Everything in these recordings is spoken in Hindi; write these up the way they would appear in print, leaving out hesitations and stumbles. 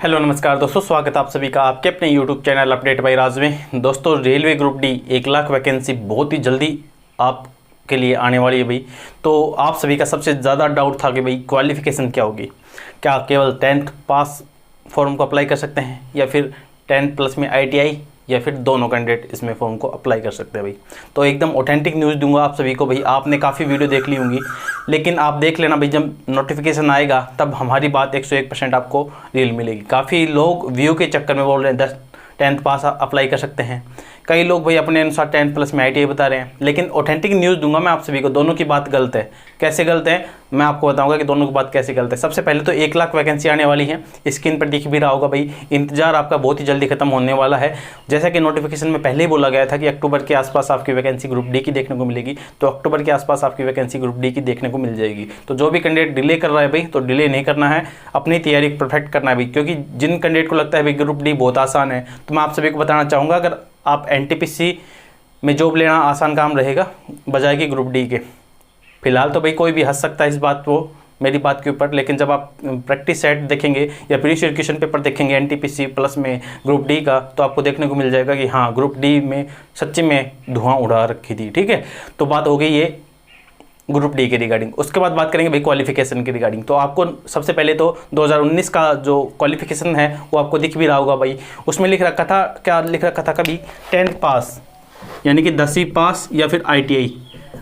हेलो नमस्कार दोस्तों, स्वागत है आप सभी का आपके अपने यूट्यूब चैनल अपडेट बाय राज में। दोस्तों railway group D 1 lakh vacancy बहुत ही जल्दी आपके लिए आने वाली है भाई। तो आप सभी का सबसे ज़्यादा डाउट था कि भाई क्वालिफ़िकेशन क्या होगी, क्या केवल 10th पास फॉर्म को अप्लाई कर सकते हैं या फिर 10 प्लस में ITI या फिर दोनों कैंडिडेट इसमें फॉर्म को अप्लाई कर सकते हैं भाई। तो एकदम ऑथेंटिक न्यूज़ दूंगा आप सभी को भाई। आपने काफ़ी वीडियो देख ली होंगी, लेकिन आप देख लेना भाई, जब नोटिफिकेशन आएगा तब हमारी बात 101% आपको रियल मिलेगी। काफ़ी लोग व्यू के चक्कर में बोल रहे हैं 10th पास अप्लाई कर सकते हैं, कई लोग भाई अपने अनुसार 10 प्लस में ITI बता रहे हैं, लेकिन ऑथेंटिक न्यूज़ दूंगा मैं आप सभी को। दोनों की बात गलत है। कैसे गलत है मैं आपको बताऊंगा कि दोनों की बात कैसे गलत है। सबसे पहले तो 1 लाख वैकेंसी आने वाली है, स्क्रीन पर दिख भी रहा होगा भाई। इंतजार आपका बहुत ही जल्दी खत्म होने वाला है। जैसा कि नोटिफिकेशन में पहले ही बोला गया था कि अक्टूबर के आसपास आपकी वैकेंसी ग्रुप डी की देखने को मिलेगी, तो अक्टूबर के आसपास आपकी वैकेंसी ग्रुप डी की देखने को मिल जाएगी। तो जो भी कैंडिडेट डिले कर रहा है भाई, तो डिले नहीं करना है, अपनी तैयारी परफेक्ट करना है भाई। क्योंकि जिन कैंडिडेट को लगता है भाई ग्रुप डी बहुत आसान है, तो मैं आप सभी को बताना चाहूँगा, अगर आप NTPC में जॉब लेना आसान काम रहेगा बजाय कि ग्रुप डी के। फिलहाल तो भाई कोई भी हंस सकता है इस बात को, मेरी बात के ऊपर, लेकिन जब आप प्रैक्टिस सेट देखेंगे या प्रीवियस क्वेश्चन पेपर देखेंगे NTPC प्लस में ग्रुप डी का, तो आपको देखने को मिल जाएगा कि हाँ ग्रुप डी में सच्ची में धुआं उड़ा रखी थी। ठीक है, तो बात हो गई ये ग्रुप डी के रिगार्डिंग। उसके बाद बात करेंगे भाई क्वालिफिकेशन के रिगार्डिंग। तो आपको सबसे पहले तो 2019 का जो क्वालिफिकेशन है वो आपको दिख भी रहा होगा भाई। उसमें लिख रखा था, क्या लिख रखा था कभी, 10th पास यानी कि 10वीं पास या फिर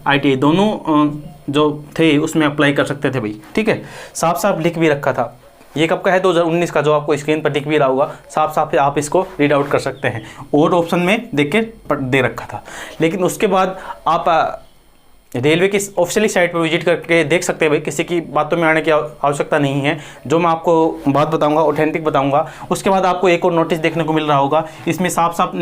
ITI दोनों जो थे उसमें अप्लाई कर सकते थे भाई। ठीक है, साफ साफ लिख भी रखा था। ये कब का है, 2019 का, जो आपको स्क्रीन पर दिख भी रहा होगा। साफ साफ आप इसको रीड आउट कर सकते हैं, और ऑप्शन में देख के दे रखा था। लेकिन उसके बाद आप रेलवे की ऑफिशियली साइट पर विजिट करके देख सकते हैं भाई। किसी की बातों में आने की आवश्यकता नहीं है। जो मैं आपको बात बताऊंगा ऑथेंटिक बताऊंगा। उसके बाद आपको एक और नोटिस देखने को मिल रहा होगा, इसमें साफ साफ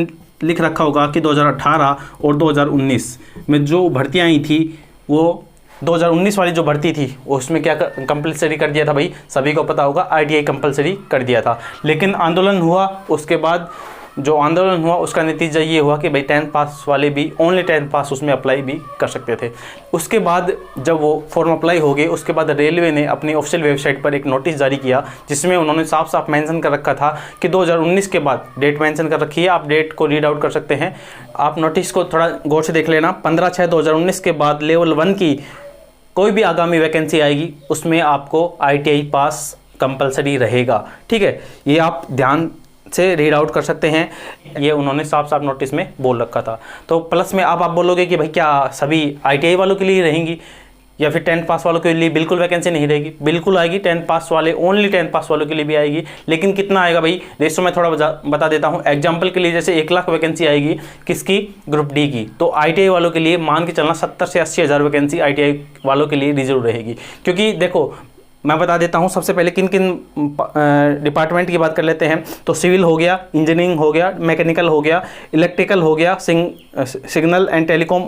लिख रखा होगा कि 2018 और 2019 में जो भर्तियाँ आई थी, वो 2019 वाली जो भर्ती थी उसमें क्या कंपलसरी कर दिया था भाई, सभी को पता होगा, ITI कंपलसरी कर दिया था। लेकिन आंदोलन हुआ, उसके बाद जो आंदोलन हुआ उसका नतीजा ये हुआ कि भाई 10th पास वाले भी ओनली 10th पास उसमें अप्लाई भी कर सकते थे। उसके बाद जब वो फॉर्म अप्लाई हो गए, उसके बाद रेलवे ने अपनी ऑफिशियल वेबसाइट पर एक नोटिस जारी किया, जिसमें उन्होंने साफ साफ मेंशन कर रखा था कि 2019 के बाद डेट मेंशन कर रखी है। आप डेट को रीड आउट कर सकते हैं, आप नोटिस को थोड़ा गौर से देख लेना। 15/6/2019 के बाद लेवल 1 की कोई भी आगामी वैकेंसी आएगी उसमें आपको ITI पास कंपलसरी रहेगा। ठीक है, ये आप ध्यान से रीड आउट कर सकते हैं। ये उन्होंने साफ साफ नोटिस में बोल रखा था। तो प्लस में आप बोलोगे कि भाई क्या सभी ITI वालों के लिए रहेंगी या फिर 10th पास वालों के लिए बिल्कुल वैकेंसी नहीं रहेगी? बिल्कुल आएगी, 10th पास वाले, ओनली 10th पास वालों के लिए भी आएगी। लेकिन कितना आएगा भाई, रेशो मैं थोड़ा बता देता हूँ। एग्जाम्पल के लिए जैसे 1 लाख वैकेंसी आएगी किसकी, ग्रुप डी की, तो ITI वालों के लिए मान के चलना 70 से 80 हज़ार वैकेंसी ITI वालों के लिए रिजर्व रहेगी। क्योंकि देखो मैं बता देता हूं सबसे पहले किन किन डिपार्टमेंट की बात कर लेते हैं। तो सिविल हो गया, इंजीनियरिंग हो गया, मैकेनिकल हो गया, इलेक्ट्रिकल हो गया, सिग्नल एंड टेलीकॉम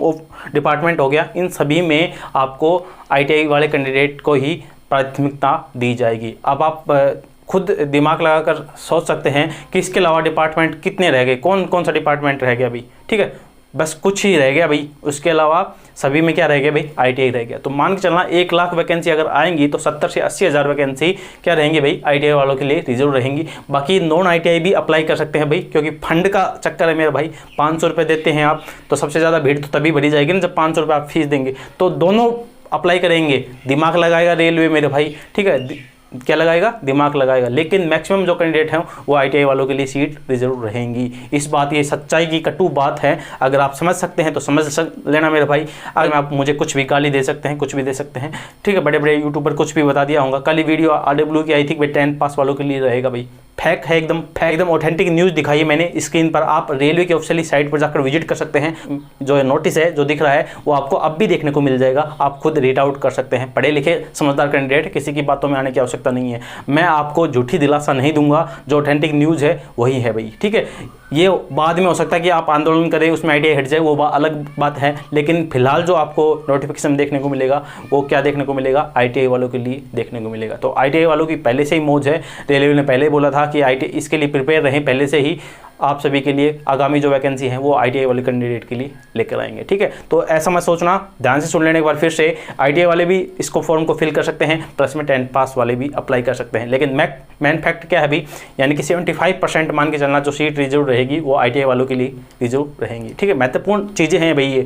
डिपार्टमेंट हो गया। इन सभी में आपको ITI वाले कैंडिडेट को ही प्राथमिकता दी जाएगी। अब आप खुद दिमाग लगाकर सोच सकते हैं कि इसके अलावा डिपार्टमेंट कितने रह गए, कौन कौन सा डिपार्टमेंट रह गया अभी। ठीक है, बस कुछ ही रह गया भाई, उसके अलावा सभी में क्या रह गया भाई, ITI रह गया। तो मान के चलना 1 लाख वैकेंसी अगर आएंगी तो 70 से 80 हज़ार वैकेंसी क्या रहेंगी भाई, ITI वालों के लिए रिजर्व रहेंगी। बाकी नॉन ITI भी अप्लाई कर सकते हैं भाई, क्योंकि फंड का चक्कर है मेरा भाई। 500 रुपये देते हैं आप, तो सबसे ज़्यादा भीड़ तो तभी भरी जाएगी ना जब 500 रुपये आप फीस देंगे। तो दोनों अप्लाई करेंगे, दिमाग लगाएगा रेलवे मेरे भाई। ठीक है, क्या लगाएगा, दिमाग लगाएगा। लेकिन मैक्सिमम जो कैंडिडेट हैं वो ITI वालों के लिए सीट रिजर्व रहेंगी। इस बात, ये सच्चाई की कटु बात है। अगर आप समझ सकते हैं तो समझ लेना मेरे भाई। अगर आप मुझे कुछ भी गाली दे सकते हैं, कुछ भी दे सकते हैं, ठीक है, बड़े बड़े यूट्यूबर कुछ भी बता दिया होगा। कल ही वीडियो RW की आई थी भाई 10th पास वालों के लिए रहेगा भाई। फैक्ट है, एकदम ऑथेंटिक न्यूज़ दिखाई है मैंने स्क्रीन पर। आप रेलवे की ऑफिशियली साइट पर जाकर विजिट कर सकते हैं। जो नोटिस है जो दिख रहा है वो आपको अब भी देखने को मिल जाएगा, आप खुद रीड आउट कर सकते हैं। पढ़े लिखे समझदार कैंडिडेट, किसी की बातों में आने की आवश्यकता नहीं है। मैं आपको झूठी दिलासा नहीं दूंगा, जो ऑथेंटिक न्यूज़ है वही है भाई। ठीक है, ये बाद में हो सकता है कि आप आंदोलन करें, उसमें ITI हट जाए, वो अलग बात है। लेकिन फिलहाल जो आपको नोटिफिकेशन देखने को मिलेगा वो क्या देखने को मिलेगा, ITI वालों के लिए देखने को मिलेगा। तो ITI वालों की पहले से ही मौज है। रेलवे ने पहले ही बोला था कि ITI इसके लिए प्रिपेयर रहें पहले से ही। आप सभी के लिए आगामी जो वैकेंसी है वो ITI वाले कैंडिडेट के लिए लेकर आएंगे। ठीक है, तो ऐसा मैं सोचना, ध्यान से सुन लेने के बाद फिर से ITI वाले भी इसको फॉर्म को फिल कर सकते हैं, प्लस में 10th पास वाले भी अप्लाई कर सकते हैं। लेकिन मेन फैक्ट क्या है अभी, यानी कि 75% मान के चलना जो सीट रिजर्व रहेगी वो ITI वालों के लिए रिजर्व रहेंगी। ठीक है, महत्वपूर्ण चीज़ें हैं भाई, ये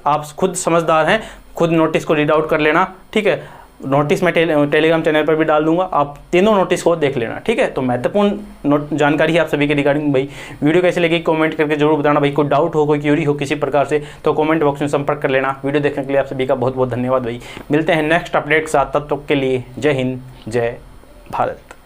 आप खुद समझदार हैं, खुद नोटिस को रीड आउट कर लेना। ठीक है, नोटिस मैं टेलीग्राम चैनल पर भी डाल दूंगा, आप तीनों नोटिस को देख लेना। ठीक है, तो महत्वपूर्ण जानकारी है आप सभी के रिगार्डिंग। भाई वीडियो कैसे लगी कमेंट करके जरूर बताना। भाई कोई डाउट हो, कोई क्यूरी हो किसी प्रकार से तो कमेंट बॉक्स में संपर्क कर लेना। वीडियो देखने के लिए आप सभी का बहुत बहुत धन्यवाद। भाई मिलते हैं नेक्स्ट अपडेट के साथ, तब तक के लिए जय हिंद, जय भारत।